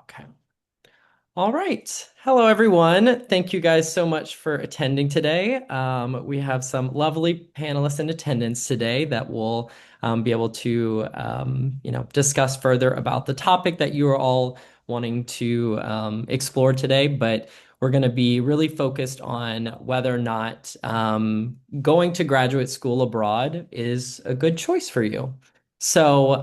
Okay. All right. Hello, everyone. Thank you guys so much for attending today. We have some lovely panelists in attendance today that will be able to, discuss further about the topic that you are all wanting to explore today. But we're going to be really focused on whether or not going to graduate school abroad is a good choice for you. So,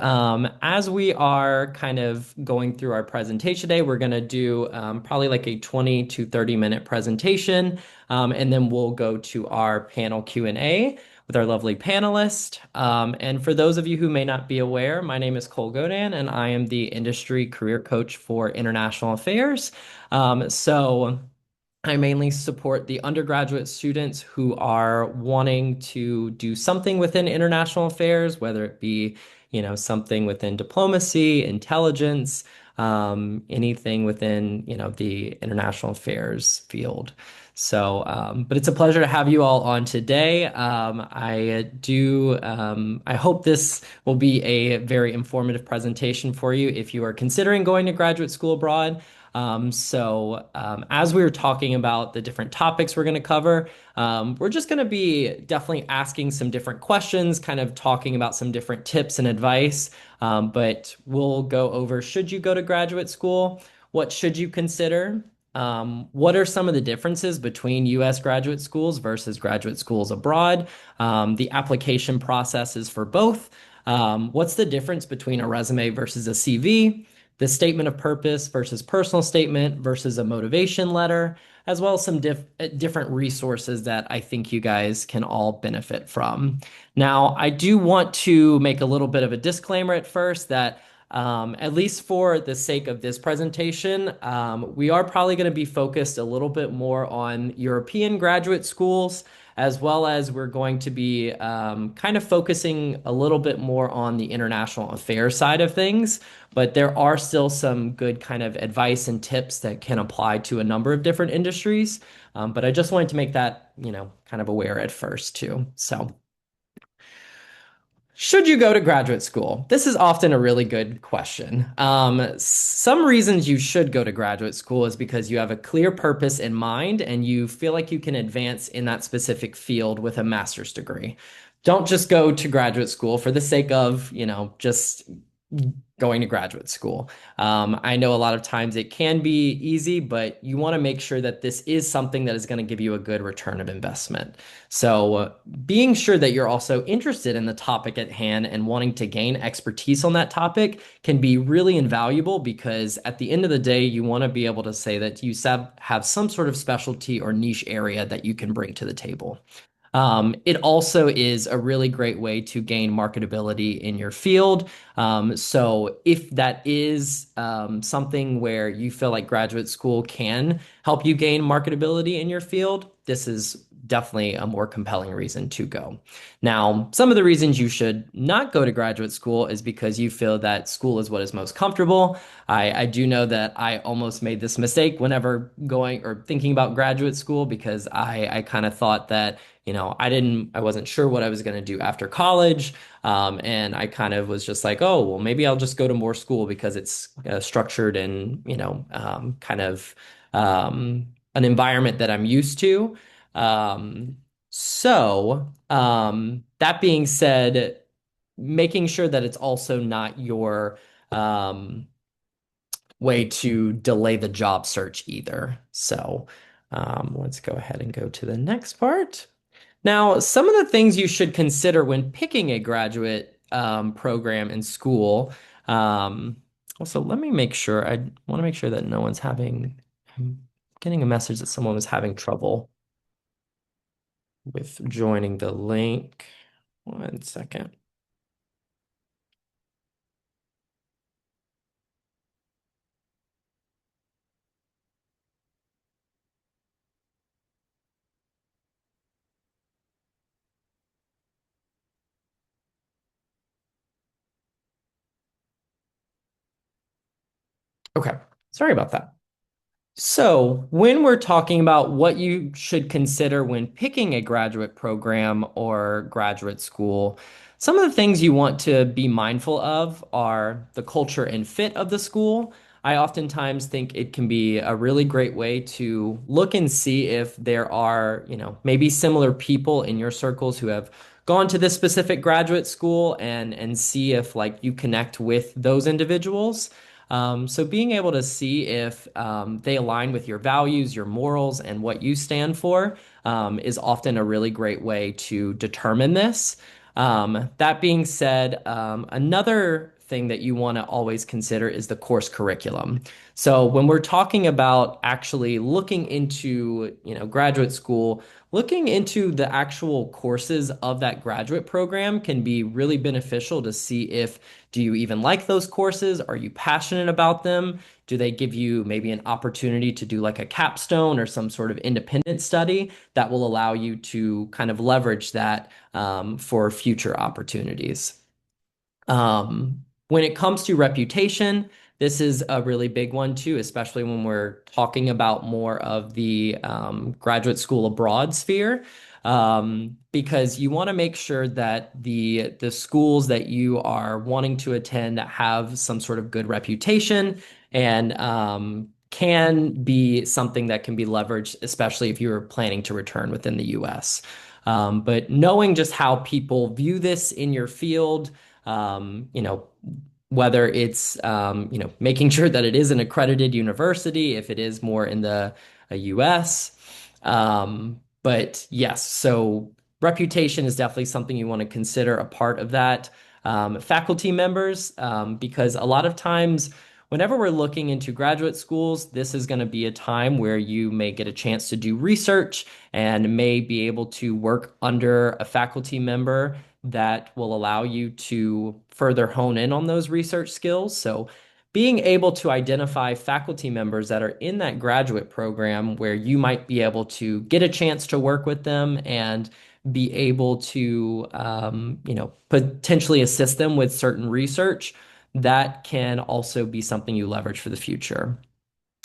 as we are kind of going through our presentation today, we're going to do probably like a 20 to 30-minute presentation, and then we'll go to our panel Q&A with our lovely panelist. And for those of you who may not be aware, my name is Cole Godan, and I am the industry career coach for international affairs. So I mainly support the undergraduate students who are wanting to do something within international affairs, whether it be, something within diplomacy, intelligence, anything within, the international affairs field. So, but it's a pleasure to have you all on today. I hope this will be a very informative presentation for you if you are considering going to graduate school abroad. As we were talking about the different topics we're going to cover, we're just going to be definitely asking some different questions, kind of talking about some different tips and advice. But we'll go over, should you go to graduate school? What should you consider? What are some of the differences between U.S. graduate schools versus graduate schools abroad? The application processes for both. What's the difference between a resume versus a CV? The statement of purpose versus personal statement versus a motivation letter, as well as some different resources that I think you guys can all benefit from. Now, I do want to make a little bit of a disclaimer at first that at least for the sake of this presentation, we are probably going to be focused a little bit more on European graduate schools, as well as we're going to be kind of focusing a little bit more on the international affairs side of things. But there are still some good kind of advice and tips that can apply to a number of different industries. But I just wanted to make that, kind of aware at first too. So. Should you go to graduate school? This is often a really good question. Some reasons you should go to graduate school is because you have a clear purpose in mind and you feel like you can advance in that specific field with a master's degree. Don't just go to graduate school for the sake of, just going to graduate school. I know a lot of times it can be easy, but you want to make sure that this is something that is going to give you a good return of investment. So, being sure that you're also interested in the topic at hand and wanting to gain expertise on that topic can be really invaluable because at the end of the day, you want to be able to say that you have some sort of specialty or niche area that you can bring to the table. It also is a really great way to gain marketability in your field. So if that is something where you feel like graduate school can help you gain marketability in your field, this is definitely a more compelling reason to go. Now, some of the reasons you should not go to graduate school is because you feel that school is what is most comfortable. I do know that I almost made this mistake whenever going or thinking about graduate school because I kind of thought that I wasn't sure what I was going to do after college. And I kind of was just like, oh, well, maybe I'll just go to more school because it's structured in, kind of an environment that I'm used to. That being said, making sure that it's also not your way to delay the job search either. So, let's go ahead and go to the next part. Now, some of the things you should consider when picking a graduate program in school. Also, let me make sure. I want to make sure that no one's having. I'm getting a message that someone was having trouble with joining the link. One second. Okay, sorry about that. So, when we're talking about what you should consider when picking a graduate program or graduate school, some of the things you want to be mindful of are the culture and fit of the school. I oftentimes think it can be a really great way to look and see if there are, maybe similar people in your circles who have gone to this specific graduate school and see if like you connect with those individuals. So being able to see if they align with your values, your morals, and what you stand for is often a really great way to determine this. That being said, another thing that you want to always consider is the course curriculum. So when we're talking about actually looking into, graduate school, looking into the actual courses of that graduate program can be really beneficial to see if do you even like those courses? Are you passionate about them? Do they give you maybe an opportunity to do like a capstone or some sort of independent study that will allow you to kind of leverage that for future opportunities? When it comes to reputation, this is a really big one too, especially when we're talking about more of the graduate school abroad sphere, because you want to make sure that the schools that you are wanting to attend have some sort of good reputation and can be something that can be leveraged, especially if you're planning to return within the US. But knowing just how people view this in your field, whether it's, making sure that it is an accredited university, if it is more in the US. But yes, so reputation is definitely something you want to consider a part of that. Faculty members, because a lot of times, whenever we're looking into graduate schools, this is going to be a time where you may get a chance to do research and may be able to work under a faculty member that will allow you to further hone in on those research skills. So, being able to identify faculty members that are in that graduate program where you might be able to get a chance to work with them and be able to, potentially assist them with certain research, that can also be something you leverage for the future.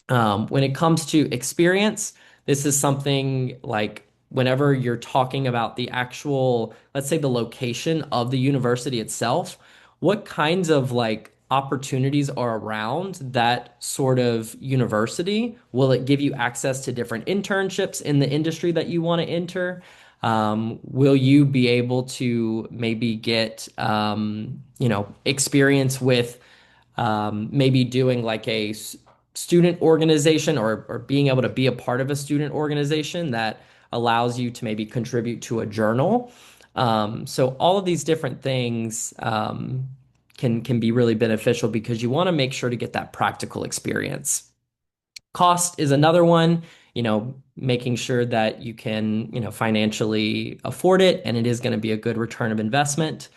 When it comes to experience, this is something like whenever you're talking about the actual, let's say the location of the university itself, what kinds of like opportunities are around that sort of university? Will it give you access to different internships in the industry that you want to enter? Will you be able to maybe get, experience with maybe doing like a student organization or being able to be a part of a student organization that allows you to maybe contribute to a journal. So all of these different things can be really beneficial because you want to make sure to get that practical experience. Cost is another one, making sure that you can, financially afford it and it is going to be a good return of investment.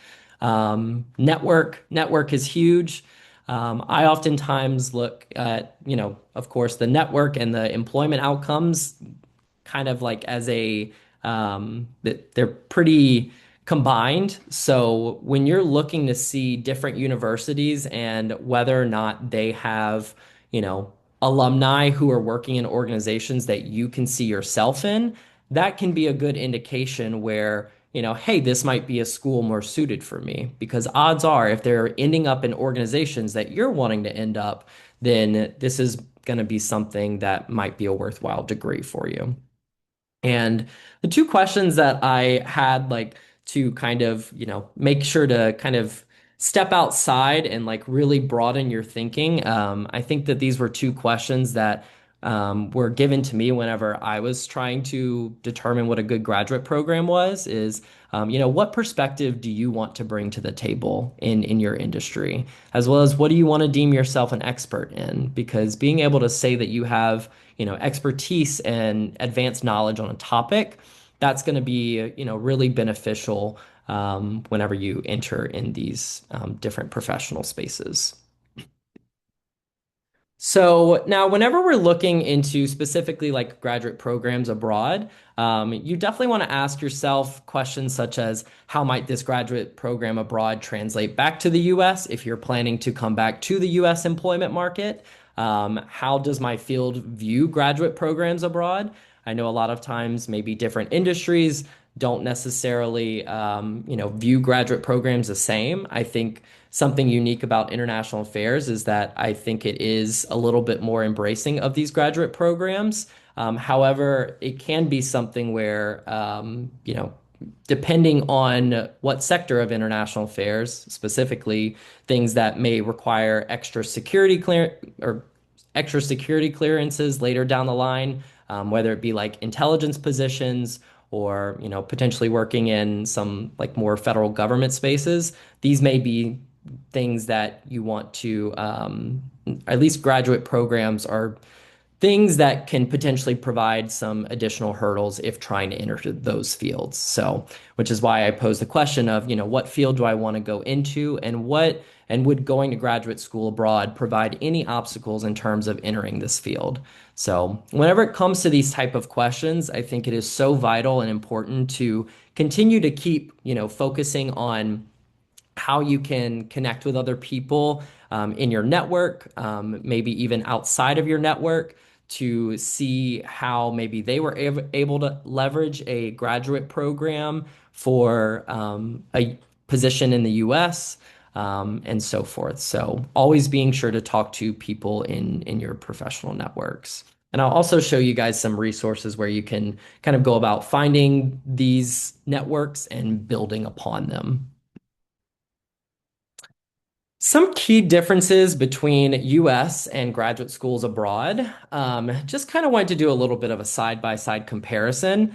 Network is huge. I oftentimes look at, of course, the network and the employment outcomes kind of like as a that they're pretty combined. So when you're looking to see different universities and whether or not they have, alumni who are working in organizations that you can see yourself in, that can be a good indication where, hey, this might be a school more suited for me. Because odds are, if they're ending up in organizations that you're wanting to end up, then this is going to be something that might be a worthwhile degree for you. And the two questions that I had like to kind of, make sure to kind of step outside and like really broaden your thinking. I think that these were two questions that were given to me whenever I was trying to determine what a good graduate program was, is, what perspective do you want to bring to the table in your industry, as well as what do you want to deem yourself an expert in? Because being able to say that you have, expertise and advanced knowledge on a topic, that's going to be, really beneficial whenever you enter in these different professional spaces. So now, whenever we're looking into specifically like graduate programs abroad, you definitely want to ask yourself questions such as how might this graduate program abroad translate back to the US if you're planning to come back to the US employment market? How does my field view graduate programs abroad? I know a lot of times maybe different industries don't necessarily, view graduate programs the same. I think something unique about international affairs is that I think it is a little bit more embracing of these graduate programs. However, it can be something where, depending on what sector of international affairs, specifically things that may require extra security clearances later down the line, whether it be like intelligence positions or potentially working in some like more federal government spaces. These may be things that you want to at least graduate programs are things that can potentially provide some additional hurdles if trying to enter those fields. So, which is why I pose the question of, what field do I want to go into and would going to graduate school abroad provide any obstacles in terms of entering this field? So, whenever it comes to these type of questions, I think it is so vital and important to continue to keep, focusing on how you can connect with other people in your network, maybe even outside of your network, to see how maybe they were able to leverage a graduate program for a position in the US, and so forth. So always being sure to talk to people in your professional networks. And I'll also show you guys some resources where you can kind of go about finding these networks and building upon them. Some key differences between US and graduate schools abroad. Just kind of wanted to do a little bit of a side-by-side comparison.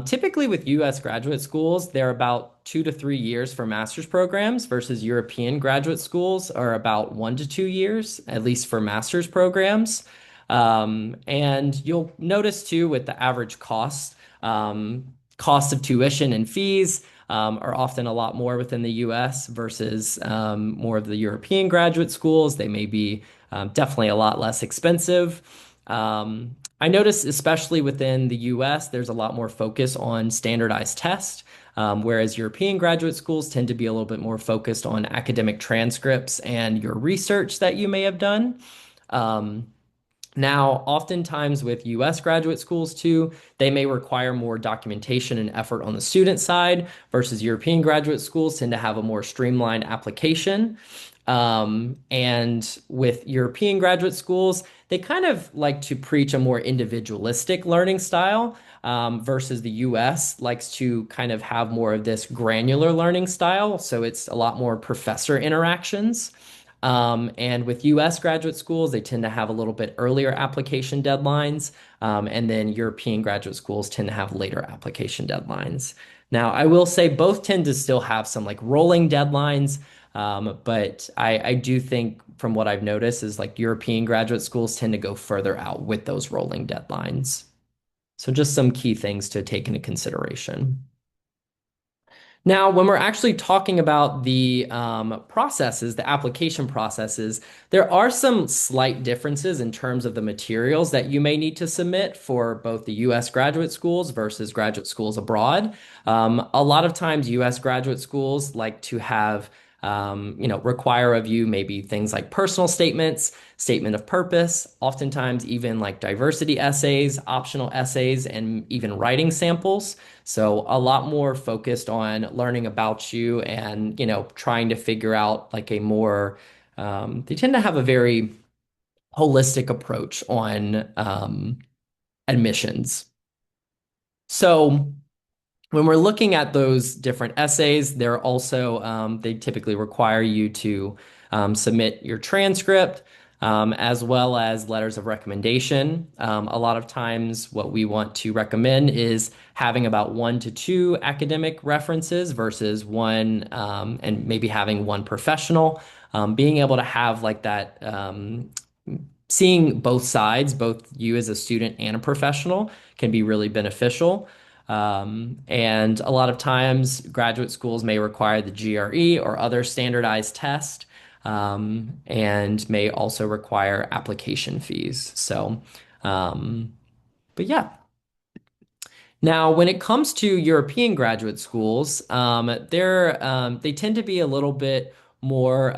Typically, with US graduate schools, they're about 2 to 3 years for master's programs versus European graduate schools are about 1 to 2 years, at least for master's programs. And you'll notice too with the average cost of tuition and fees are often a lot more within the US versus more of the European graduate schools. They may be definitely a lot less expensive. I notice, especially within the US, there's a lot more focus on standardized tests, whereas European graduate schools tend to be a little bit more focused on academic transcripts and your research that you may have done. Um, Now, oftentimes with US graduate schools too, they may require more documentation and effort on the student side versus European graduate schools tend to have a more streamlined application. And with European graduate schools, they kind of like to preach a more individualistic learning style, versus the US likes to kind of have more of this granular learning style. So it's a lot more professor interactions. And with US graduate schools, they tend to have a little bit earlier application deadlines. And then European graduate schools tend to have later application deadlines. Now, I will say both tend to still have some like rolling deadlines. But I do think from what I've noticed is like European graduate schools tend to go further out with those rolling deadlines. So just some key things to take into consideration. Now, when we're actually talking about the processes, the application processes, there are some slight differences in terms of the materials that you may need to submit for both the US graduate schools versus graduate schools abroad. A lot of times, US graduate schools like to have require of you maybe things like personal statements, statement of purpose, oftentimes even like diversity essays, optional essays, and even writing samples. So a lot more focused on learning about you and, trying to figure out like a more, they tend to have a very holistic approach on admissions. So when we're looking at those different essays, they're also they typically require you to submit your transcript as well as letters of recommendation. A lot of times, what we want to recommend is having about 1 to 2 academic references versus one, and maybe having one professional. Being able to have like that. Seeing both sides, both you as a student and a professional, can be really beneficial. And a lot of times, graduate schools may require the GRE or other standardized test, and may also require application fees. So, but yeah. Now, when it comes to European graduate schools, they tend to be a little bit more.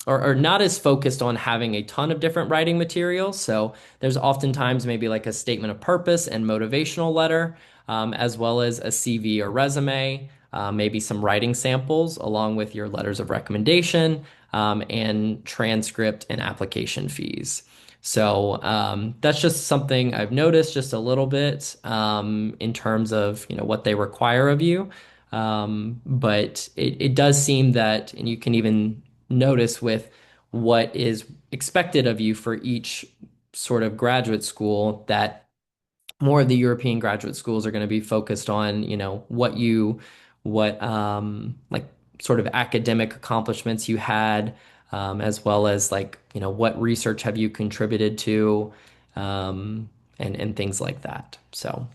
or not as focused on having a ton of different writing materials. So there's oftentimes maybe like a statement of purpose and motivational letter, as well as a CV or resume, maybe some writing samples along with your letters of recommendation, and transcript and application fees. So that's just something I've noticed just a little bit in terms of what they require of you. But it does seem that, and you can even notice with what is expected of you for each sort of graduate school, that more of the European graduate schools are going to be focused on, what like sort of academic accomplishments you had, as well as like, what research have you contributed to, and things like that. So.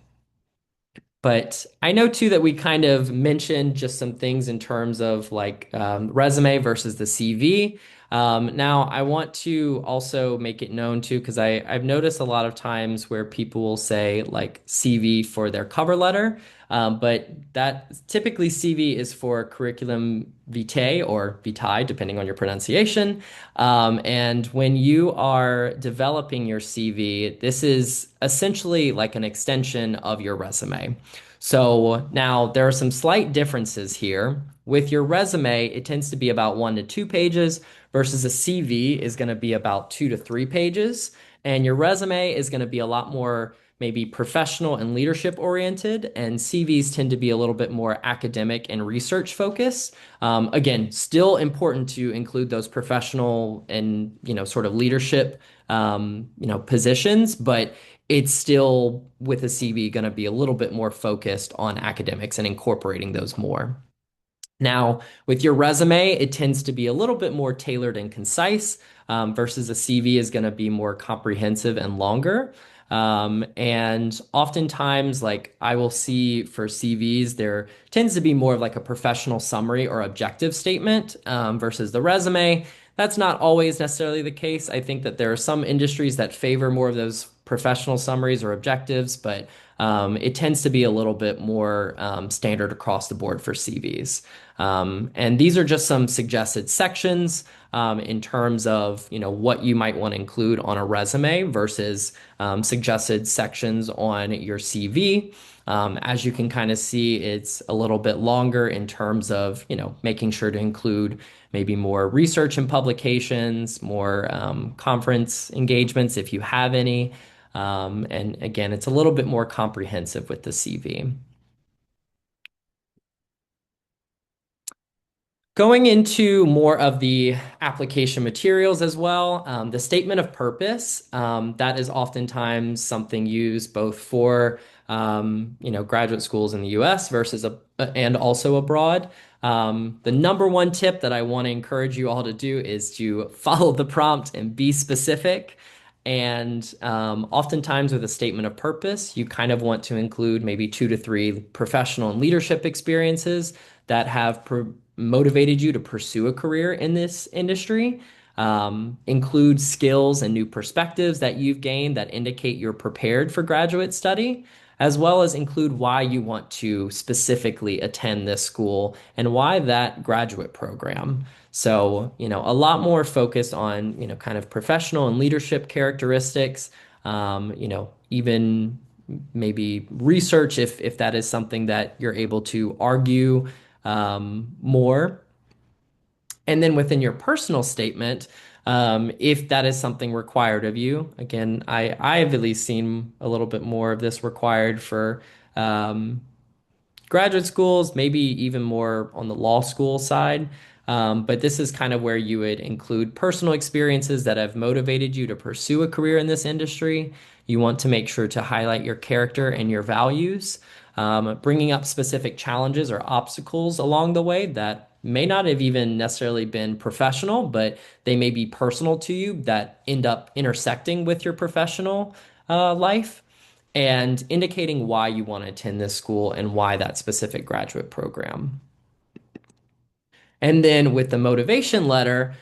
But I know too that we kind of mentioned just some things in terms of like resume versus the CV. Now, I want to also make it known too, because I've noticed a lot of times where people will say like CV for their cover letter, but that typically CV is for curriculum vitae or vitae, depending on your pronunciation. And when you are developing your CV, this is essentially like an extension of your resume. So now there are some slight differences here. With your resume, it tends to be about 1 to 2 pages versus a CV is going to be about 2 to 3 pages. And your resume is going to be a lot more maybe professional and leadership oriented, and CVs tend to be a little bit more academic and research focused. Again, still important to include those professional and sort of leadership positions, but it's still with a CV going to be a little bit more focused on academics and incorporating those more. Now, with your resume, it tends to be a little bit more tailored and concise, versus a CV is going to be more comprehensive and longer. And oftentimes, like I will see for CVs, there tends to be more of like a professional summary or objective statement, versus the resume. That's not always necessarily the case. I think that there are some industries that favor more of those professional summaries or objectives, but it tends to be a little bit more standard across the board for CVs. And these are just some suggested sections in terms of what you might want to include on a resume versus suggested sections on your CV. As you can kind of see, it's a little bit longer in terms of making sure to include maybe more research and publications, more conference engagements if you have any. And again, it's a little bit more comprehensive with the CV. Going into more of the application materials as well, the statement of purpose, that is oftentimes something used both for graduate schools in the US versus and also abroad. The number one tip that I want to encourage you all to do is to follow the prompt and be specific. And oftentimes with a statement of purpose, you kind of want to include maybe 2 to 3 professional and leadership experiences that have motivated you to pursue a career in this industry. Include skills and new perspectives that you've gained that indicate you're prepared for graduate study, as well as include why you want to specifically attend this school and why that graduate program. So, a lot more focused on, kind of professional and leadership characteristics, even maybe research if that is something that you're able to argue more. And then within your personal statement, if that is something required of you, again, I've at least seen a little bit more of this required for um, graduate schools, maybe even more on the law school side. But this is kind of where you would include personal experiences that have motivated you to pursue a career in this industry. You want to make sure to highlight your character and your values, bringing up specific challenges or obstacles along the way that may not have even necessarily been professional, but they may be personal to you that end up intersecting with your professional life, and indicating why you want to attend this school and why that specific graduate program. And then with the motivation letter,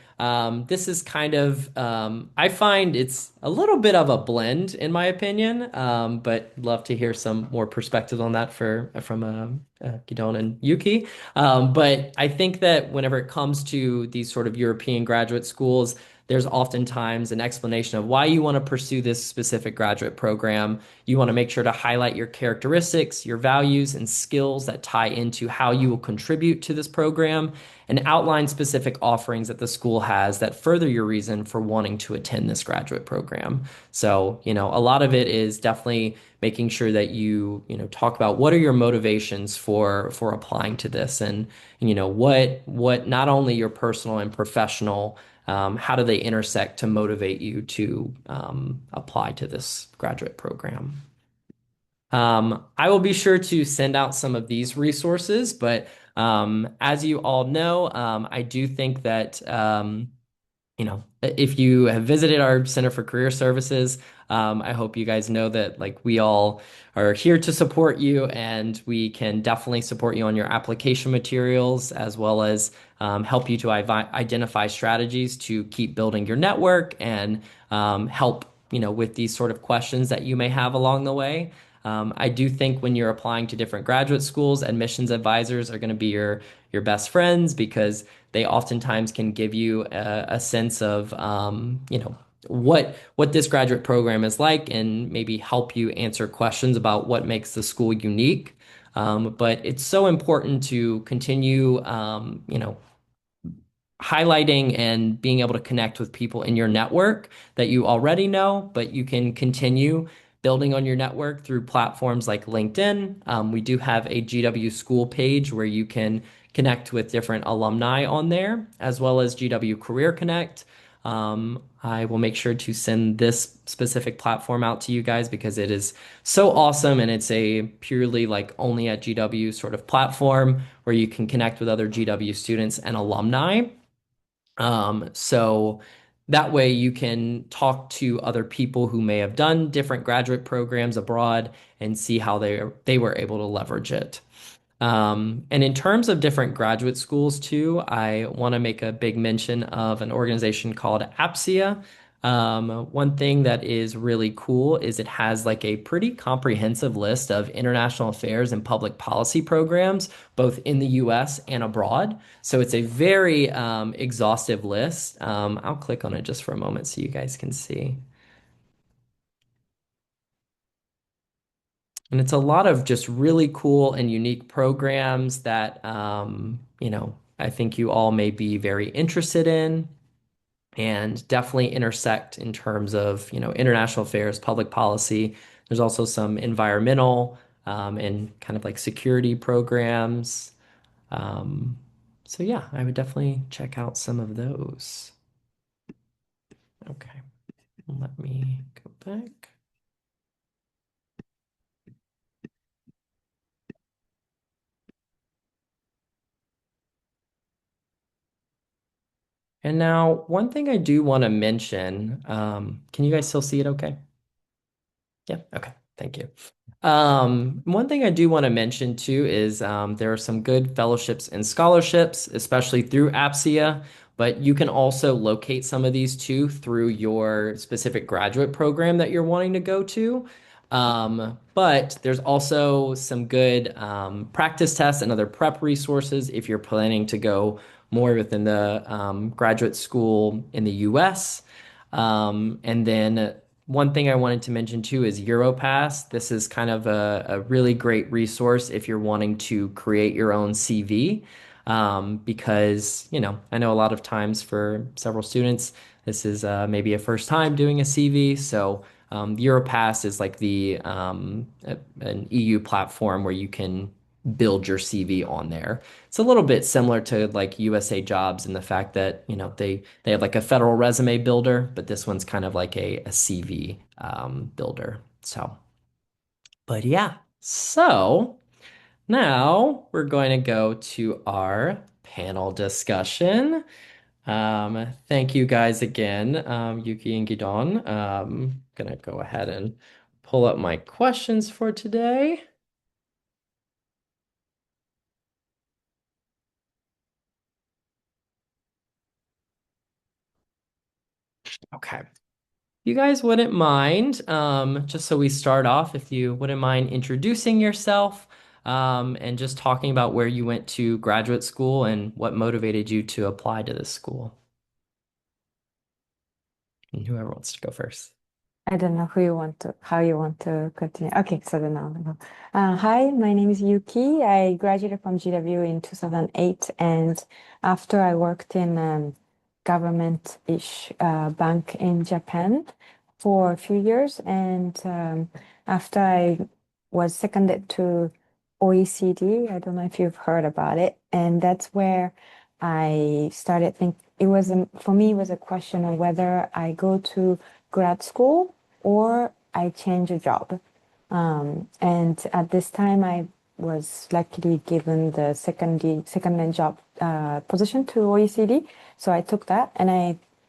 This is kind of, I find it's a little bit of a blend in my opinion, but love to hear some more perspectives on that from Gidon and Yuki. But I think that whenever it comes to these sort of European graduate schools, there's oftentimes an explanation of why you want to pursue this specific graduate program. You want to make sure to highlight your characteristics, your values, and skills that tie into how you will contribute to this program and outline specific offerings that the school has that further your reason for wanting to attend this graduate program. So, a lot of it is definitely making sure that you talk about what are your motivations for applying to this and what not only your personal and professional how do they intersect to motivate you to apply to this graduate program? I will be sure to send out some of these resources, but as you all know, I do think that if you have visited our Center for Career Services, I hope you guys know that like we all are here to support you, and we can definitely support you on your application materials as well as help you to identify strategies to keep building your network and help with these sort of questions that you may have along the way. I do think when you're applying to different graduate schools, admissions advisors are going to be your best friends because they oftentimes can give you a sense of what this graduate program is like and maybe help you answer questions about what makes the school unique. But it's so important to continue highlighting and being able to connect with people in your network that you already know, but you can continue building on your network through platforms like LinkedIn. We do have a GW School page where you can connect with different alumni on there, as well as GW Career Connect. I will make sure to send this specific platform out to you guys because it is so awesome and it's a purely like only at GW sort of platform where you can connect with other GW students and alumni. So that way you can talk to other people who may have done different graduate programs abroad and see how they were able to leverage it. And in terms of different graduate schools too, I want to make a big mention of an organization called APSIA. One thing that is really cool is it has like a pretty comprehensive list of international affairs and public policy programs, both in the US and abroad. So it's a very exhaustive list. I'll click on it just for a moment so you guys can see. And it's a lot of just really cool and unique programs that, I think you all may be very interested in and definitely intersect in terms of, international affairs, public policy. There's also some environmental and kind of like security programs. Um, so yeah, I would definitely check out some of those. Okay, let me go back. And now, one thing I do want to mention, can you guys still see it okay? Yeah, okay, thank you. One thing I do want to mention too is there are some good fellowships and scholarships, especially through APSIA, but you can also locate some of these too through your specific graduate program that you're wanting to go to. But there's also some good practice tests and other prep resources if you're planning to go more within the graduate school in the US. And then one thing I wanted to mention too is Europass. This is kind of a really great resource if you're wanting to create your own CV. Because, I know a lot of times for several students, this is maybe a first time doing a CV. So Europass is like an EU platform where you can build your CV on there. It's a little bit similar to like USA Jobs in the fact that, they have like a federal resume builder, but this one's kind of like a CV builder. So, but yeah. So now we're going to go to our panel discussion. Thank you guys again, Yuki and Gidon. Gonna go ahead and pull up my questions for today. Okay. You guys wouldn't mind, just so we start off, if you wouldn't mind introducing yourself, and just talking about where you went to graduate school and what motivated you to apply to this school. And whoever wants to go first. I don't know how you want to continue. Okay, so then I'll go. Hi, my name is Yuki. I graduated from GW in 2008, and after I worked in government-ish bank in Japan for a few years, and after I was seconded to OECD, I don't know if you've heard about it, and that's where I started think it was for me it was a question of whether I go to grad school or I change a job. And at this time, I was luckily given the second job position to OECD. So I took that and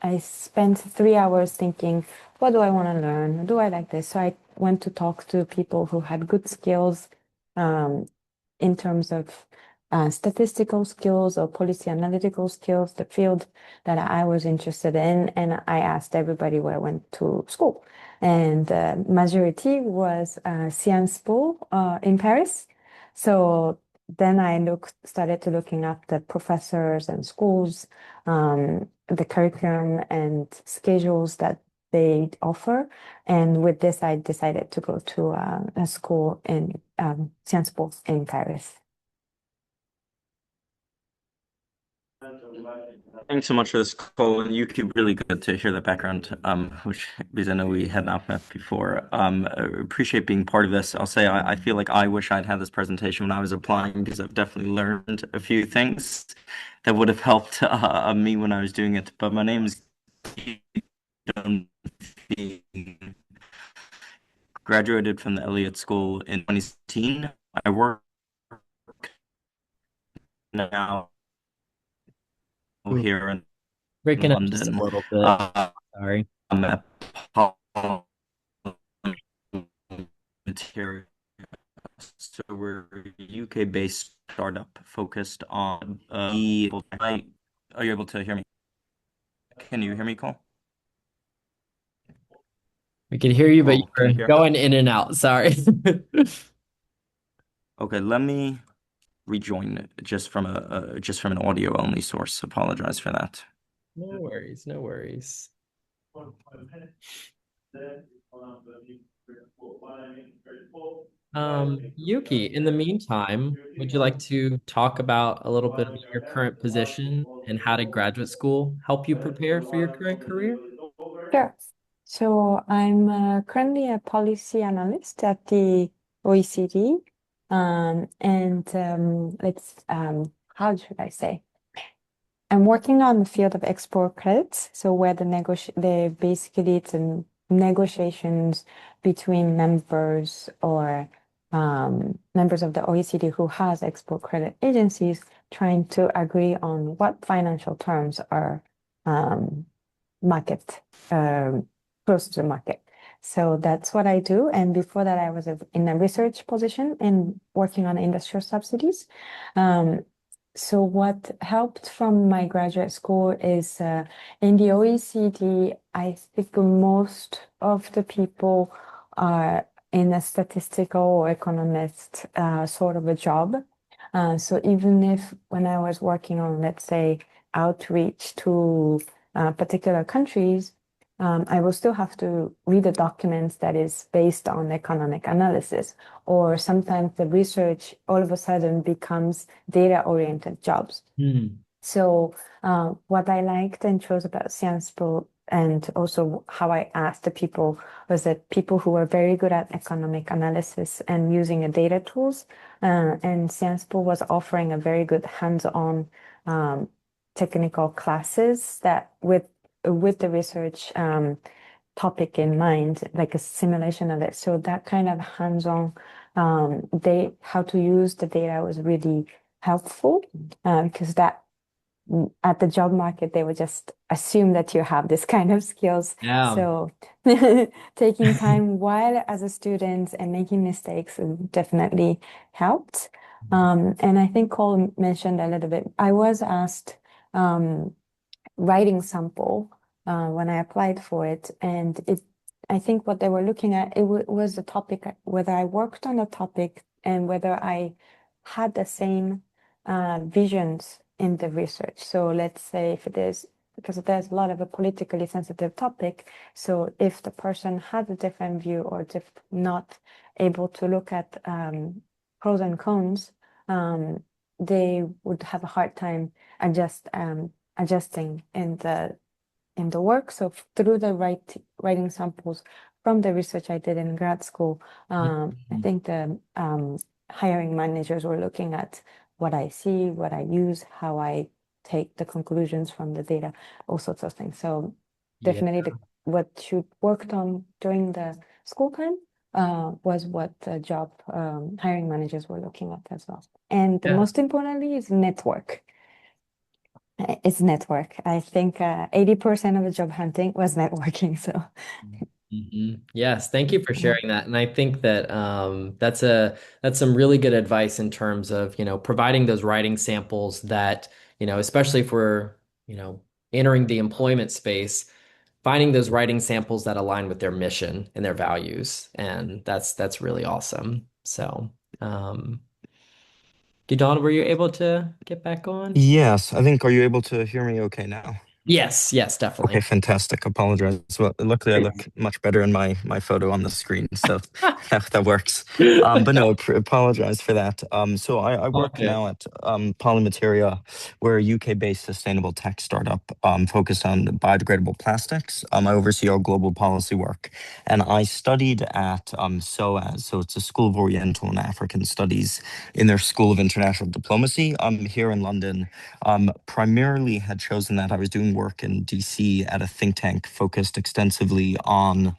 I spent 3 hours thinking, what do I want to learn? Do I like this? So I went to talk to people who had good skills um, in terms of statistical skills or policy analytical skills, the field that I was interested in. And I asked everybody where I went to school. And the majority was Sciences Po in Paris. So then started to looking up the professors and schools, the curriculum and schedules that they offer. And with this, I decided to go to a school in Sciences Po in Paris. Thanks so much for this call. And you keep really good to hear that background, which because I know we had not met before. Appreciate being part of this. I'll say I feel like I wish I'd had this presentation when I was applying because I've definitely learned a few things that would have helped me when I was doing it. But my name is graduated from the Elliott School in 2016. I work now Ooh, here in breaking up just a London. little bit. Uh, Sorry. I'm at material. So we're a UK-based startup focused on are you able to hear me? Can you hear me, Cole? We can hear you, but you Cole, can were you hear? going in and out. Sorry. Okay, let me rejoin just from an audio only source. Apologize for that. No worries, no worries. Yuki, in the meantime, would you like to talk about a little bit about your current position and how did graduate school help you prepare for your current career? Sure. So I'm currently a policy analyst at the OECD. And how should I say? I'm working on the field of export credits, so where the basically it's in negotiations between members or members of the OECD who has export credit agencies trying to agree on what financial terms are um, market close to the market. So that's what I do. And before that, I was in a research position and working on industrial subsidies. Um, so what helped from my graduate school is in the OECD, I think most of the people are in a statistical or economist sort of a job. So even if when I was working on, let's say, outreach to particular countries, I will still have to read a document that is based on economic analysis, or sometimes the research all of a sudden becomes data-oriented jobs. Hmm. So what I liked and chose about Sciences Po and also how I asked the people was that people who were very good at economic analysis and using the data tools, and Sciences Po was offering a very good hands-on um, technical classes that with the research topic in mind, like a simulation of it. So that kind of hands-on how to use the data was really helpful because that at the job market, they would just assume that you have this kind of skills. Yeah. So taking time while as a student and making mistakes definitely helped. And I think Cole mentioned a little bit, I was asked writing sample when I applied for it, and I think what they were looking at, was the topic, whether I worked on a topic and whether I had the same visions in the research. So let's say if it is, because there's a lot of a politically sensitive topic, so if the person had a different view or not able to look at pros and cons, they would have a hard time adjusting in the work. So through the writing samples from the research I did in grad school, I think the hiring managers were looking at what I see, what I use, how I take the conclusions from the data, all sorts of things. So Yeah. definitely what you worked on during the school time was what the job hiring managers were looking at as well. And the Yeah. most importantly is network. It's network. I think 80% of the job hunting was networking. So Yes, thank you for yeah. sharing that. And I think that that's some really good advice in terms of, providing those writing samples that, especially if we're, entering the employment space, finding those writing samples that align with their mission and their values. And that's really awesome. So, Gidon, were you able to get back on? Yes, I think, are you able to hear me okay now? Yes, Okay, definitely. fantastic. Apologize. Well, luckily I look much better in my photo on the screen, so that works. But no, apologize for that. So I work Okay. now at Polymateria. We're a UK-based sustainable tech startup focused on biodegradable plastics. I oversee our global policy work, and I studied at SOAS, so it's a School of Oriental and African Studies in their School of International Diplomacy. Here in London. Primarily had chosen that I was doing work in DC at a think tank focused extensively on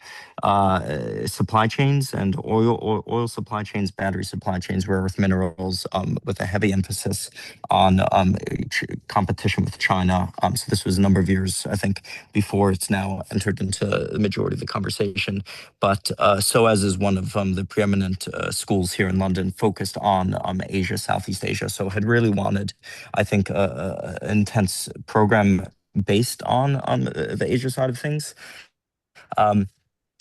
supply chains and oil supply chains, battery supply chains, rare earth minerals, with a heavy emphasis on competition with China. So this was a number of years, I think, before it's now entered into the majority of the conversation. But SOAS is one of the preeminent schools here in London focused on Asia, Southeast Asia. So had really wanted, I think, an intense program based on the Asia side of things. Um,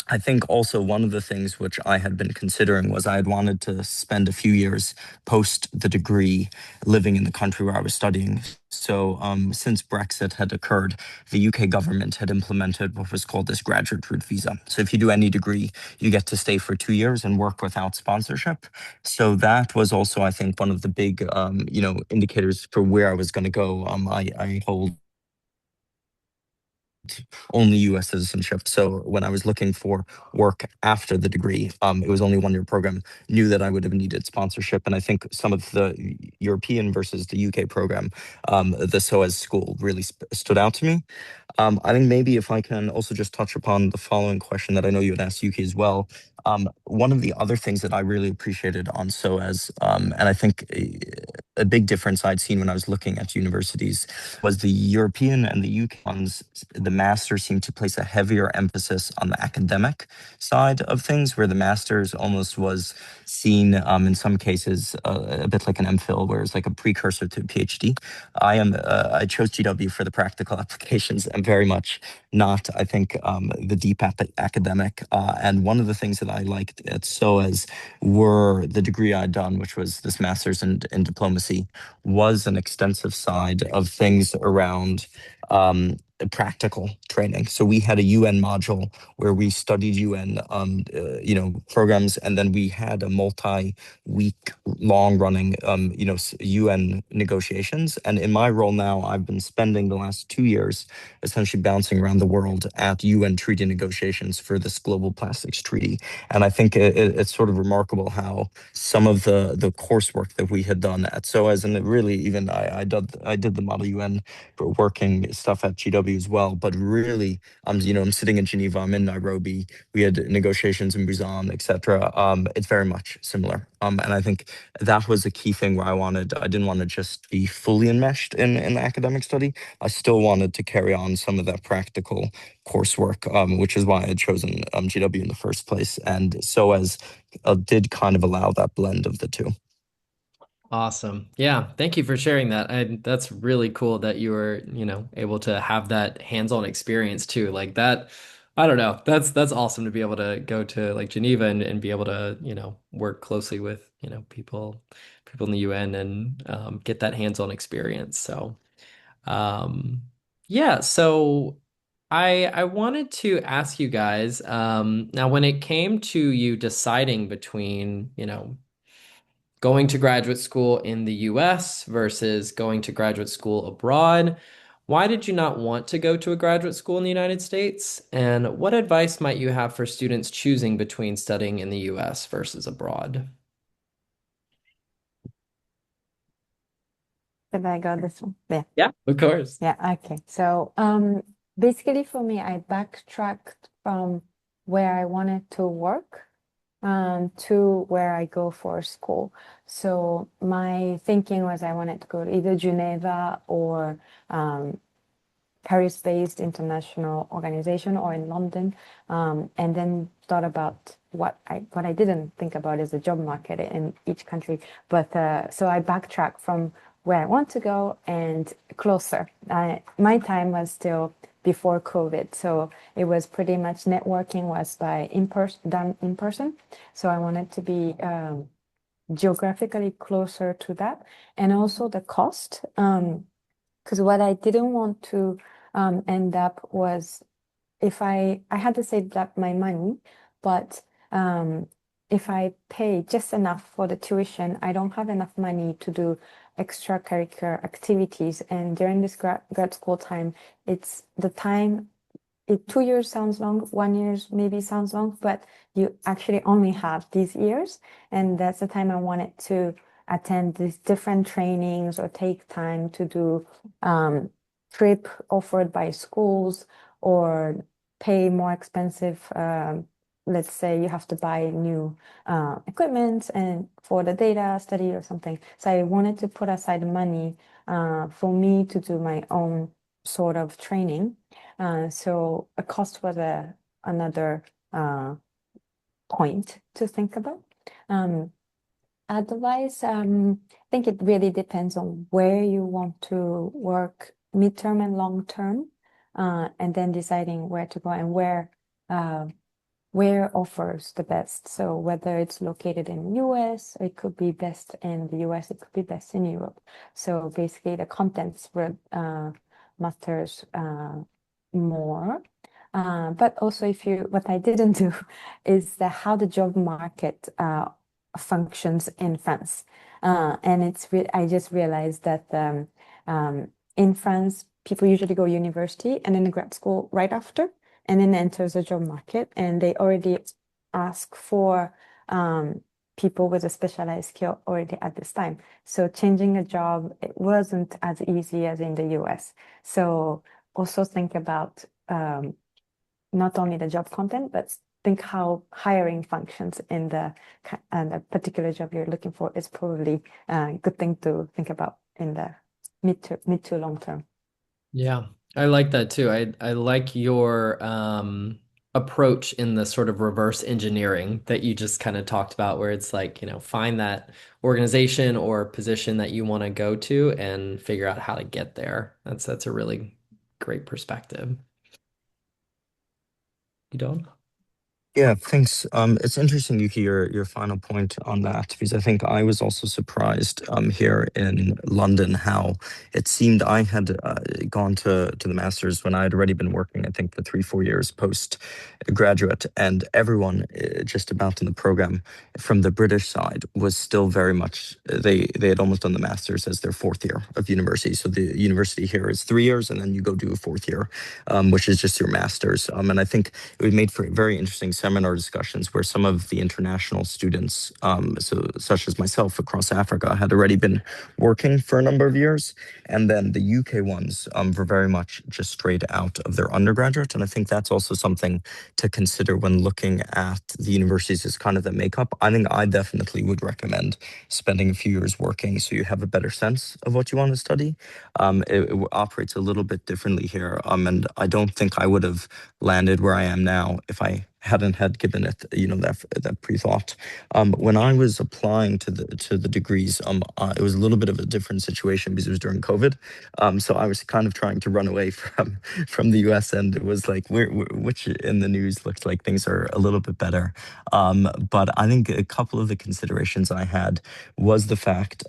I think also one of the things which I had been considering was I had wanted to spend a few years post the degree living in the country where I was studying. So since Brexit had occurred, the UK government had implemented what was called this graduate route visa. So if you do any degree, you get to stay for 2 years and work without sponsorship. So that was also, I think, one of the big, indicators for where I was going to go. I hold only US citizenship. So when I was looking for work after the degree, it was only a 1 year program, knew that I would have needed sponsorship. And I think some of the European versus the UK program, the SOAS school really stood out to me. I think maybe if I can also just touch upon the following question that I know you had asked Yuki as well. One of the other things that I really appreciated on SOAS, and I think a big difference I'd seen when I was looking at universities, was the European and the UK ones. The masters seemed to place a heavier emphasis on the academic side of things, where the masters almost was seen in some cases a bit like an MPhil, where it's like a precursor to a PhD. I chose GW for the practical applications and very much not, I think, the deep academic. And one of the things that I liked at SOAS were the degree I'd done, which was this master's in diplomacy, was an extensive side of things around practical training. So we had a UN module where we studied UN, programs, and then we had a multi-week long-running, UN negotiations. And in my role now, I've been spending the last 2 years essentially bouncing around the world at UN treaty negotiations for this global plastics treaty. And I think it's sort of remarkable how some of the coursework that we had done at SOAS, and it really even I did the Model UN for working stuff at GW as well. But really, I'm sitting in Geneva, I'm in Nairobi, we had negotiations in Busan, etc. It's very much similar. And I think that was a key thing where I didn't want to just be fully enmeshed in the academic study. I still wanted to carry on some of that practical coursework, which is why I had chosen GW in the first place. And so as did kind of allow that blend of the two. Awesome. Yeah, thank you for sharing that. That's really cool that you were, able to have that hands-on experience too. Like that, I don't know. That's awesome to be able to go to like Geneva and be able to, work closely with, people in the UN and get that hands-on experience. So, um, yeah, so I wanted to ask you guys, now when it came to you deciding between, going to graduate school in the US versus going to graduate school abroad. Why did you not want to go to a graduate school in the United States? And what advice might you have for students choosing between studying in the US versus abroad? Did I got this one? Yeah. Yeah, of course. Yeah, okay. So basically for me, I backtracked from where I wanted to work to where I go for school. So my thinking was I wanted to go to either Geneva or um, Paris-based international organization or in London, and then thought about what I didn't think about is the job market in each country. But so I backtrack from where I want to go and closer. My time was still before COVID, so it was pretty much networking was by in person done in person. So I wanted to be geographically closer to that, and also the cost. Because what I didn't want to end up was if I had to save up my money, but if I pay just enough for the tuition, I don't have enough money to do extracurricular activities. And during this grad school time, it's the time 2 years sounds long, 1 year maybe sounds long, but you actually only have these years. And that's the time I wanted to attend these different trainings or take time to do trip offered by schools or pay more expensive. Let's say you have to buy new equipment and for the data study or something. So I wanted to put aside money for me to do my own sort of training. So a cost was another point to think about. Um, Otherwise, I think it really depends on where you want to work midterm and long term, and then deciding where to go and uh, where offers the best. So whether it's located in US, it could be best in the US, it could be best in Europe. So basically the contents were matters more. But also if you, what I didn't do is how the job market functions in France. And I just realized that in France, people usually go university and then grad school right after and then enters the job market, and they already ask for people with a specialized skill already at this time. So changing a job, it wasn't as easy as in the US. So also think about not only the job content, but think how hiring functions in the particular job you're looking for is probably a good thing to think about in the mid to long term. Yeah, I like that too. I like your approach in the sort of reverse engineering that you just kind of talked about, where it's like, find that organization or position that you want to go to and figure out how to get there. That's a really great perspective. You don't? Yeah, thanks. It's interesting, Yuki, your final point on that, because I think I was also surprised here in London how it seemed I had gone to the masters when I had already been working, I think, for 3, 4 years postgraduate, and everyone just about in the program from the British side was still very much they had almost done the masters as their fourth year of university. So the university here is 3 years, and then you go do a fourth year, which is just your masters. And I think it made for very interesting seminar discussions where some of the international students, so such as myself across Africa, had already been working for a number of years, and then the UK ones were very much just straight out of their undergraduate. And I think that's also something to consider when looking at the universities as kind of the makeup. I think I definitely would recommend spending a few years working so you have a better sense of what you want to study. It operates a little bit differently here, and I don't think I would have landed where I am now if I hadn't had given it, that pre-thought. When I was applying to the degrees, it was a little bit of a different situation because it was during COVID. So I was kind of trying to run away from the US, and it was like which in the news looked like things are a little bit better. But I think a couple of the considerations I had was the fact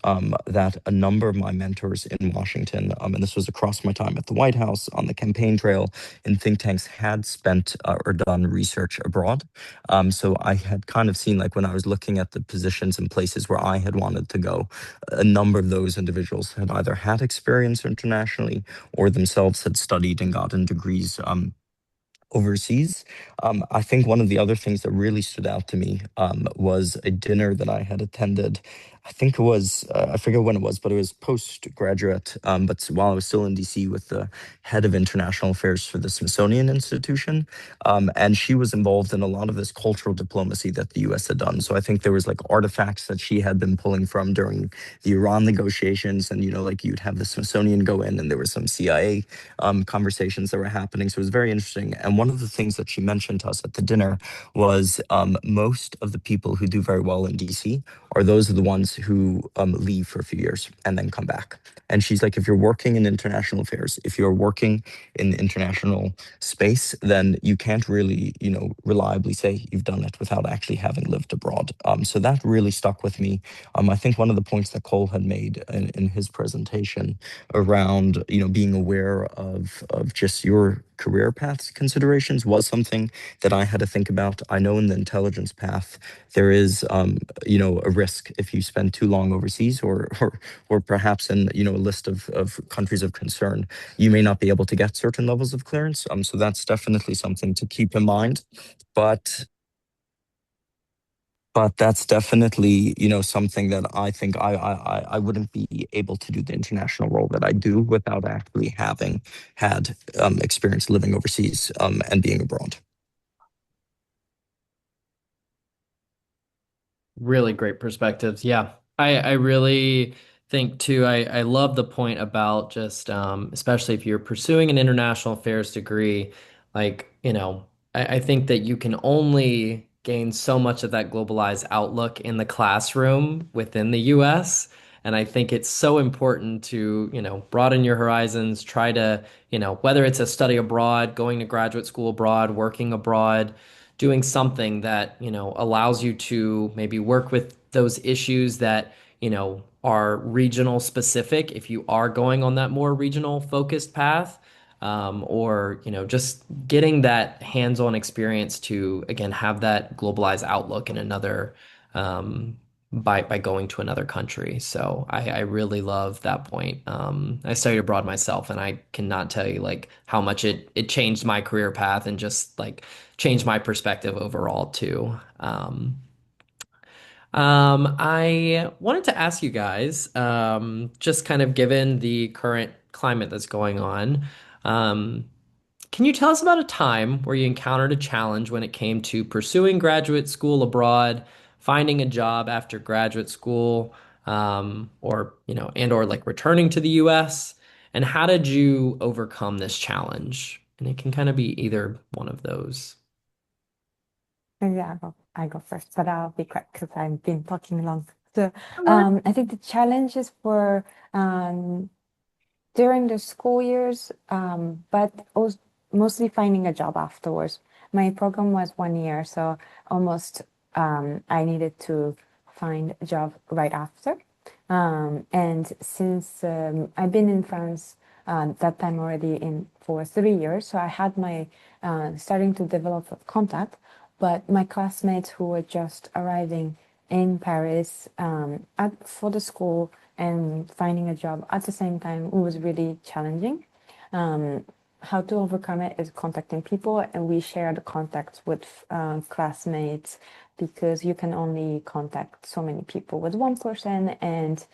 that a number of my mentors in Washington, and this was across my time at the White House, on the campaign trail, in think tanks, had spent or done research abroad. So I had kind of seen, like when I was looking at the positions and places where I had wanted to go, a number of those individuals had either had experience internationally or themselves had studied and gotten degrees overseas. I think one of the other things that really stood out to me was a dinner that I had attended. I think it was, I forget when it was, but it was postgraduate. But while I was still in DC with the head of international affairs for the Smithsonian Institution. And she was involved in a lot of this cultural diplomacy that the US had done. So I think there was like artifacts that she had been pulling from during the Iran negotiations. And, like you'd have the Smithsonian go in and there were some CIA conversations that were happening. So it was very interesting. And one of the things that she mentioned to us at the dinner was most of the people who do very well in DC are those are the ones who leave for a few years and then come back. And she's like, if you're working in international affairs, if you're working in the international space, then you can't really, reliably say you've done it without actually having lived abroad. So that really stuck with me. I think one of the points that Cole had made in his presentation around, being aware of just your career paths considerations was something that I had to think about. I know in the intelligence path there is a risk if you spend too long overseas or perhaps in a list of countries of concern, you may not be able to get certain levels of clearance. So that's definitely something to keep in mind. But that's definitely, something that I think I wouldn't be able to do the international role that I do without actually having had experience living overseas and being abroad. Really great perspectives. Yeah. I really think too, I love the point about just especially if you're pursuing an international affairs degree, like, I think that you can only gain so much of that globalized outlook in the classroom within the US. And I think it's so important to, broaden your horizons, try to, whether it's a study abroad, going to graduate school abroad, working abroad, doing something that, allows you to maybe work with those issues that, are regional specific if you are going on that more regional focused path. Or, just getting that hands-on experience to, again, have that globalized outlook in another, by going to another country. So I really love that point. I studied abroad myself, and I cannot tell you like how much it changed my career path and just like changed my perspective overall too. I wanted to ask you guys, just kind of given the current climate that's going on, um, can you tell us about a time where you encountered a challenge when it came to pursuing graduate school abroad, finding a job after graduate school, or, and or like returning to the US? And how did you overcome this challenge? And it can kind of be either one of those. Maybe I go first, but I'll be quick because I've been talking long. So I think the challenges were during the school years, but also mostly finding a job afterwards. My program was 1 year, so almost I needed to find a job right after. And since I've been in France that time already in for 3 years, so I had my starting to develop a contact. But my classmates who were just arriving in Paris for the school and finding a job at the same time, it was really challenging. Um, how to overcome it is contacting people, and we share the contacts with classmates because you can only contact so many people with one person, and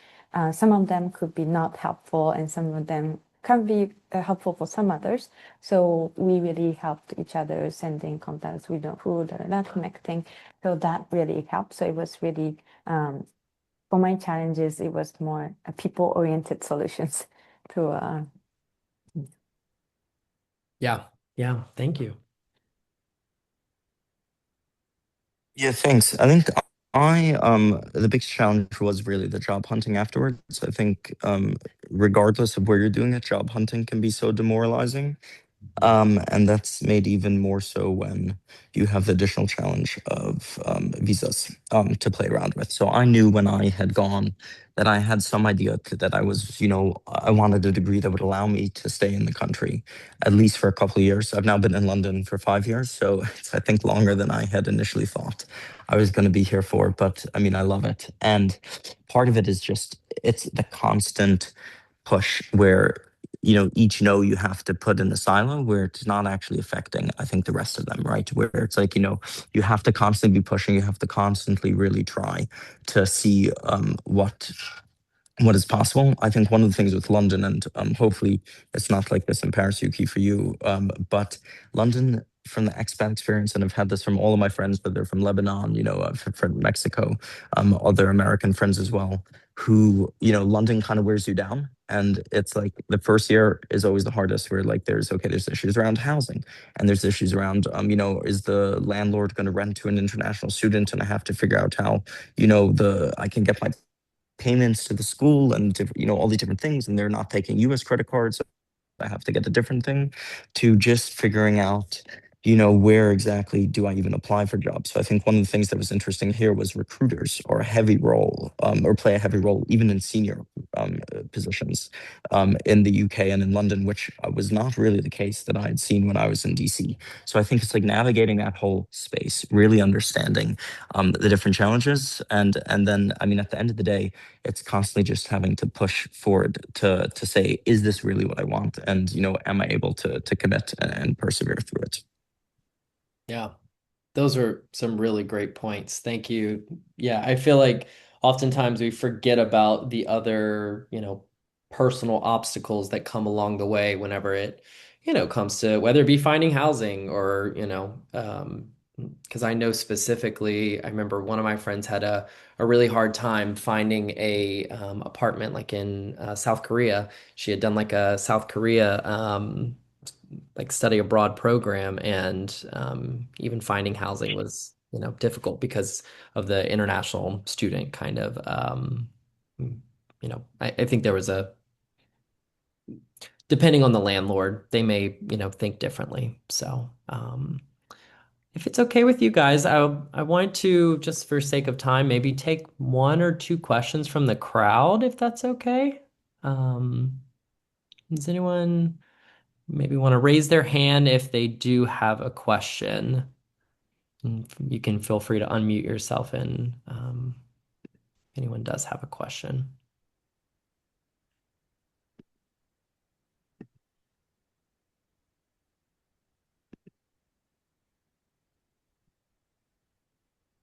some of them could be not helpful, and some of them can be helpful for some others. So we really helped each other, sending contacts we know who, that connecting. So that really helped. So it was really for my challenges, it was more people-oriented solutions to Yeah. Yeah. Thank you. Yeah, thanks. I think the biggest challenge was really the job hunting afterwards. I think regardless of where you're doing it, job hunting can be so demoralizing. And that's made even more so when you have the additional challenge of visas to play around with. So I knew when I had gone that I had some idea that I was, I wanted a degree that would allow me to stay in the country at least for a couple of years. I've now been in London for 5 years, so it's, I think, longer than I had initially thought I was going to be here for. But I mean, I love it. And part of it is just, it's the constant push where each no you have to put in a silo where it's not actually affecting, I think, the rest of them, right? Where it's like, you have to constantly be pushing, you have to constantly really try to see what is possible. I think one of the things with London, and hopefully it's not like this in Paris, Yuki, for you, but London, from the expat experience, and I've had this from all of my friends, whether they're from Lebanon, from Mexico, other American friends as well, who, London kind of wears you down. And it's like the first year is always the hardest, where like there's issues around housing, and there's issues around, is the landlord going to rent to an international student? And I have to figure out how, I can get my payments to the school and all these different things, and they're not taking US credit cards. I have to get a different thing, to just figuring out, where exactly do I even apply for jobs. So I think one of the things that was interesting here was recruiters are a heavy role, or play a heavy role even in senior positions in the UK and in London, which was not really the case that I had seen when I was in DC. So I think it's like navigating that whole space, really understanding the different challenges, and then, I mean, at the end of the day, it's constantly just having to push forward to say, is this really what I want? And am I able to commit and persevere through it? Yeah. Those are some really great points. Thank you. Yeah, I feel like oftentimes we forget about the other, personal obstacles that come along the way whenever it, comes to whether it be finding housing or, because I know specifically, I remember one of my friends had a really hard time finding a apartment like in South Korea. She had done like a South Korea like study abroad program, and even finding housing was difficult because of the international student kind of I think there was a depending on the landlord, they may think differently. So if it's okay with you guys, I want to, just for sake of time, maybe take one or two questions from the crowd, if that's okay. um, does anyone maybe want to raise their hand if they do have a question? And you can feel free to unmute yourself and if anyone does have a question.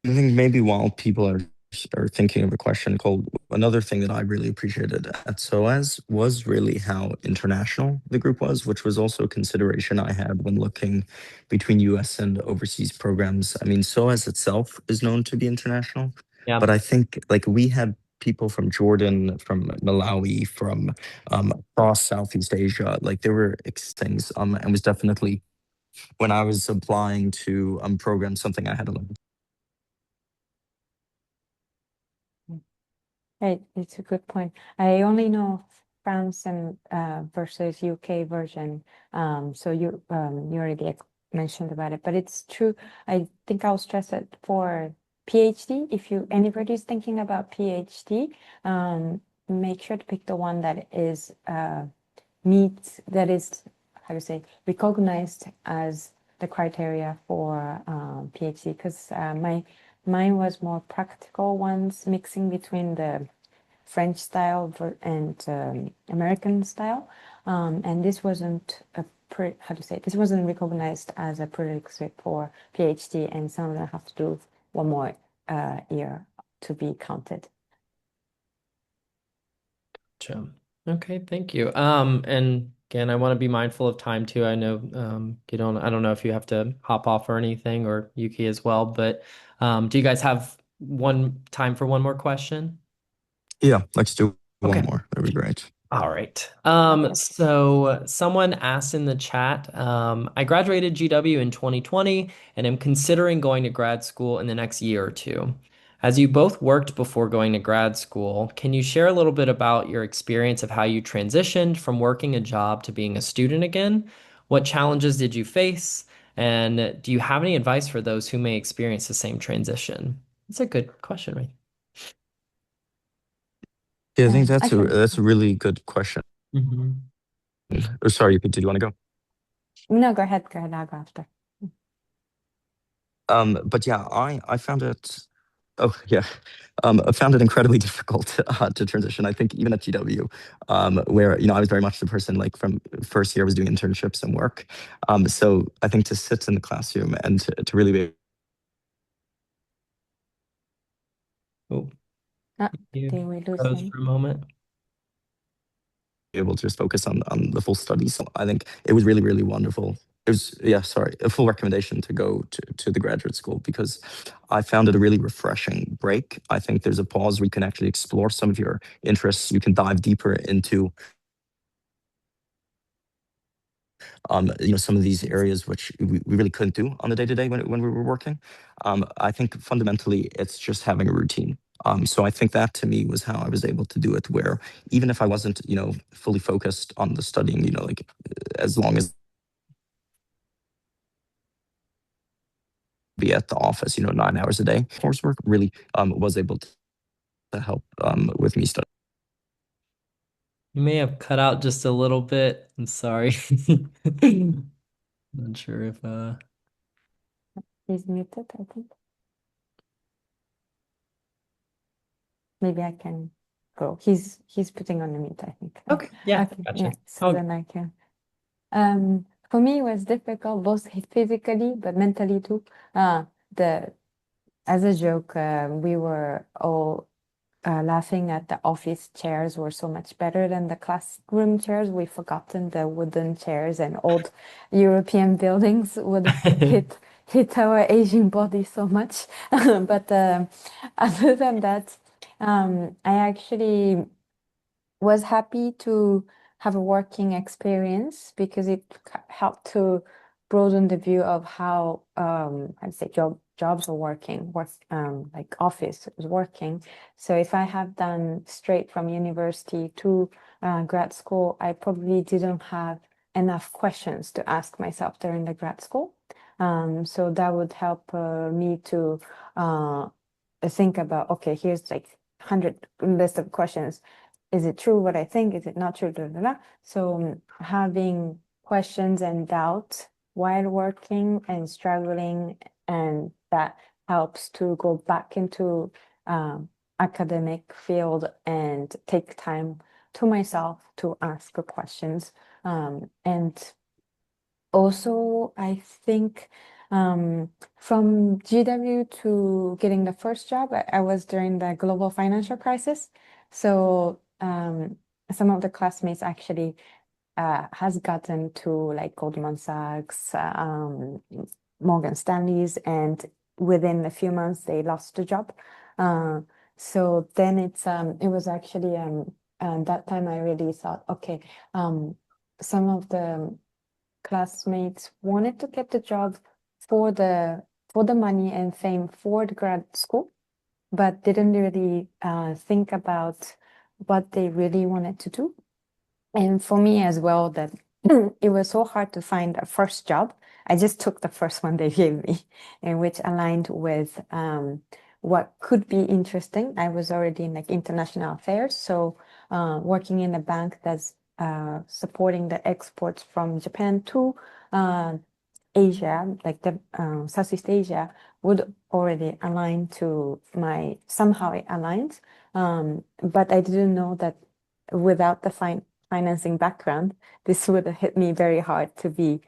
I think maybe while people are thinking of a question, called another thing that I really appreciated at SOAS was really how international the group was, which was also a consideration I had when looking between US and overseas programs. I mean, SOAS itself is known to be international, Yeah. but I think like we had people from Jordan, from Malawi, from across Southeast Asia. Like there were things, and was definitely, when I was applying to programs, something I had to learn. Right, it's a good point. I only know France and versus UK version. So you already mentioned about it, but it's true. I think I'll stress it for PhD. If anybody's thinking about PhD, make sure to pick the one that is meets that is, how to say, recognized as the criteria for PhD, because mine was more practical ones, mixing between the French style and American style, and this wasn't how to say, this wasn't recognized as a prerequisite for PhD, and some of them have to do one more year to be counted. Gotcha. Okay, thank you. And again, I want to be mindful of time too. I know, I don't know if you have to hop off or anything, or Yuki as well, but do you guys have one time for one more question? Yeah, let's do one Okay. more. That'd be great. All right. Okay. So someone asked in the chat, I graduated GW in 2020 and am considering going to grad school in the next year or two. As you both worked before going to grad school, can you share a little bit about your experience of how you transitioned from working a job to being a student again? What challenges did you face? And do you have any advice for those who may experience the same transition? It's a good question, right? Yeah, I think I that's a can. really good question. Mhm. Oh, sorry, did you want to go? No, go ahead. Go ahead. I'll go after. But yeah, I found it. Oh yeah, I found it incredibly difficult to transition. I think even at GW, where I was very much the person like from first year I was doing internships and work. So I think to sit in the classroom and to really be Oh, Ah, you did we lose froze him? for a moment. able to just focus on the full study. So I think it was really, really wonderful. It was, yeah, sorry, a full recommendation to go to the graduate school because I found it a really refreshing break. I think there's a pause where you can actually explore some of your interests. You can dive deeper into some of these areas which we really couldn't do on the day to day when we were working. I think fundamentally it's just having a routine. So I think that to me was how I was able to do it, where even if I wasn't, fully focused on the studying, like as long as be at the office, 9 hours a day, coursework really was able to help with me studying. You may have cut out just a little bit. I'm sorry. Not sure if He's muted, I think. Maybe I can go. He's putting on the mute, I think. Okay, yeah, Okay, yeah. gotcha. So Oh, then I can. For me, it was difficult both physically but mentally too. The As a joke, we were all laughing at the office chairs were so much better than the classroom chairs. We've forgotten the wooden chairs and old European buildings would hit our aging body so much. But other than that, I actually was happy to have a working experience because it helped to broaden the view of how I'd say jobs are working, like office is working. So if I have done straight from university to grad school, I probably didn't have enough questions to ask myself during the grad school. So that would help me to think about, okay, here's like 100 list of questions. Is it true what I think? Is it not true? Blah, blah, blah. So having questions and doubts while working and struggling, and that helps to go back into academic field and take time to myself to ask questions. And also, I think from GW to getting the first job, I was during the global financial crisis. So some of the classmates actually has gotten to like Goldman Sachs, Morgan Stanley's, and within a few months they lost the job. Uh, so then it was actually that time I really thought, okay, some of the classmates wanted to get the job for the money and fame for the grad school, but didn't really think about what they really wanted to do. And for me as well, that it was so hard to find a first job. I just took the first one they gave me, and which aligned with what could be interesting. I was already in like international affairs, so working in a bank that's supporting the exports from Japan to uh, Asia, like the Southeast Asia, would already align to my, somehow it aligns. But I didn't know that without the financing background, this would have hit me very hard to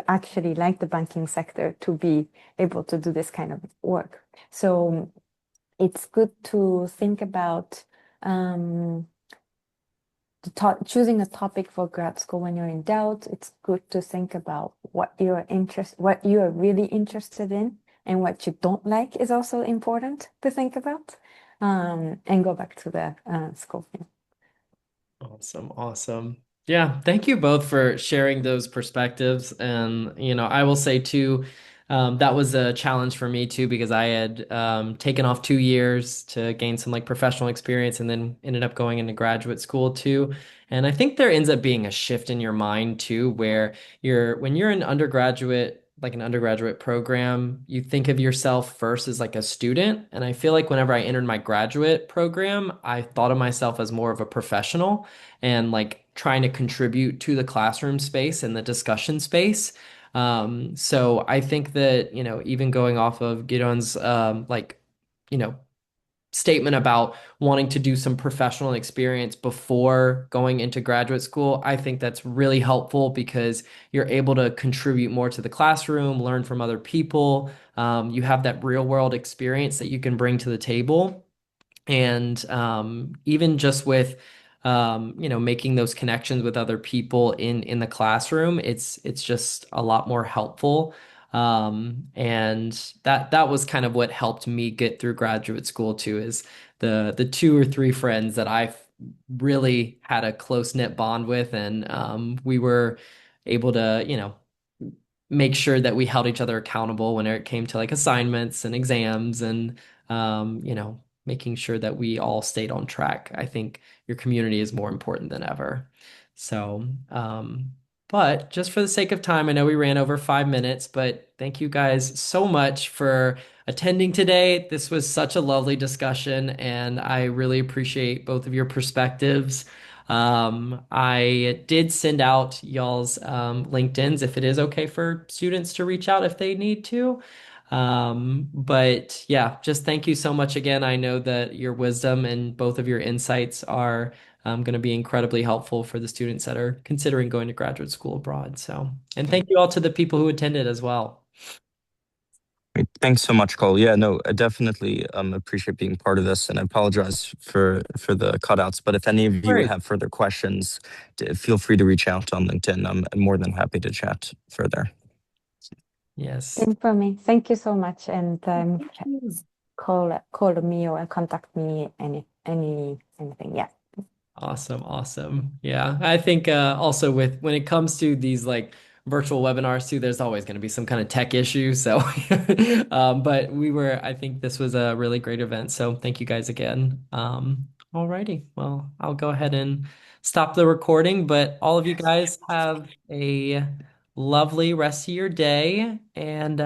actually like the banking sector, to be able to do this kind of work. So it's good to think about choosing a topic for grad school when you're in doubt. It's good to think about what you are really interested in, and what you don't like is also important to think about. And go back to the school. Awesome, awesome. Yeah, thank you both for sharing those perspectives. And, I will say too, that was a challenge for me too, because I had taken off 2 years to gain some like professional experience and then ended up going into graduate school too. And I think there ends up being a shift in your mind too, where when you're an undergraduate, like an undergraduate program, you think of yourself first as like a student. And I feel like whenever I entered my graduate program, I thought of myself as more of a professional and like trying to contribute to the classroom space and the discussion space. So I think that, even going off of Gidon's you know, statement about wanting to do some professional experience before going into graduate school, I think that's really helpful because you're able to contribute more to the classroom, learn from other people. You have that real world experience that you can bring to the table. And even just with making those connections with other people in the classroom, it's just a lot more helpful. And that was kind of what helped me get through graduate school too, is the 2 or 3 friends that I really had a close knit bond with, and we were able to, make sure that we held each other accountable when it came to like assignments and exams and making sure that we all stayed on track. I think your community is more important than ever. So, but just for the sake of time, I know we ran over 5 minutes, but thank you guys so much for attending today. This was such a lovely discussion, and I really appreciate both of your perspectives. I did send out y'all's LinkedIn's if it is okay for students to reach out if they need to. But yeah, just thank you so much again. I know that your wisdom and both of your insights are going to be incredibly helpful for the students that are considering going to graduate school abroad. So, and thank you all to the people who attended as well. Great. Thanks so much, Cole. Yeah, no, I definitely appreciate being part of this, and I apologize for the cutouts. But if any of you Great. have further questions, feel free to reach out on LinkedIn. I'm more than happy to chat further. Yes. Same for me. Thank you so much. And Thank you. call me or contact me anything. Yeah. Awesome, awesome. Yeah, I think also with when it comes to these like virtual webinars too, there's always going to be some kind of tech issue. So, but I think this was a really great event. So thank you guys again. Alrighty, well, I'll go ahead and stop the recording, but all of you guys have a lovely rest of your day and